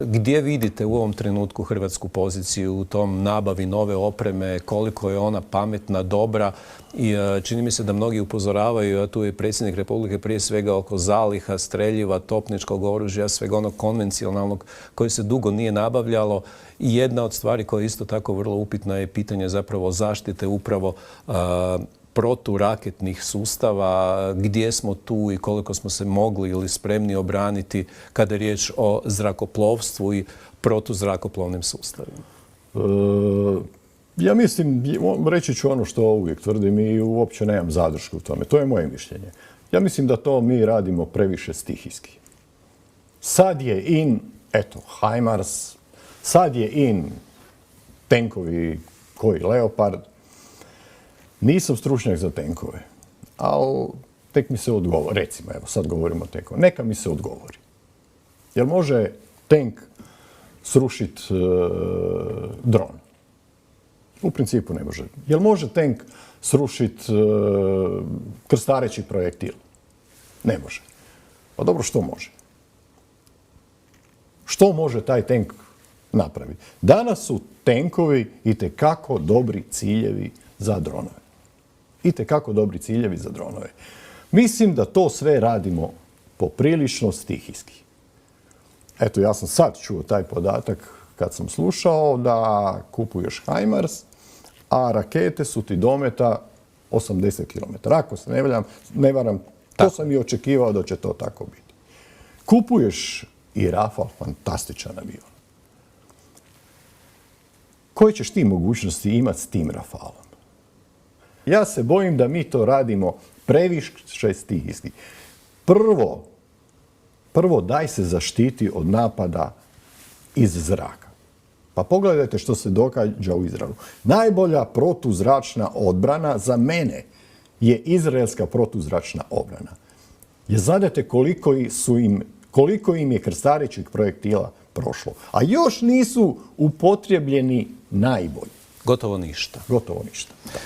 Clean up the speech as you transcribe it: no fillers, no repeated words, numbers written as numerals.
Gdje vidite u ovom trenutku hrvatsku poziciju u tom nabavi nove opreme, koliko je ona pametna, dobra i čini mi se da mnogi upozoravaju, a tu je predsjednik Republike prije svega oko zaliha, streljiva, topničkog oružja, svega onog konvencionalnog koji se dugo nije nabavljalo. I jedna od stvari koja je isto tako vrlo upitna je pitanje zapravo zaštite upravo proturaketnih sustava, gdje smo tu i koliko smo se mogli ili spremni obraniti kada je riječ o zrakoplovstvu i protuzrakoplovnim sustavima? Ja mislim, reći ću ono što uvijek tvrdim i uopće nemam zadršku u tome. To je moje mišljenje. Ja mislim da to mi radimo previše stihijski. Sad je in, eto, HIMARS, sad je in tenkovi koji Leopard. Nisam stručnjak za tenkove, ali tek mi se odgovori. Recimo, evo, sad govorimo o tenkovima. Neka mi se odgovori. Jel može tenk srušiti dron? U principu ne može. Jel može tenk srušiti krstareći projektil? Ne može. Pa dobro, što može? Što može taj tenk napraviti? Danas su tenkovi itekako dobri ciljevi za dronove. Itekako dobri ciljevi za dronove. Mislim da to sve radimo poprilično stihijski. Eto, ja sam sad čuo taj podatak kad sam slušao da kupuješ HIMARS, a rakete su ti dometa 80 km. Ako se ne varam, to sam i očekivao da će to tako biti. Kupuješ i Rafale, fantastičan avion. Koje ćeš ti mogućnosti imati s tim Rafalom? Ja se bojim da mi to radimo previše stihijski. Prvo daj se zaštiti od napada iz zraka. Pa pogledajte što se događa u Izraelu. Najbolja protuzračna odbrana za mene je izraelska protuzračna obrana. Jer znate koliko im je krstarećih projektila prošlo. A još nisu upotrijebljeni najbolji. Gotovo ništa. Gotovo ništa. Da.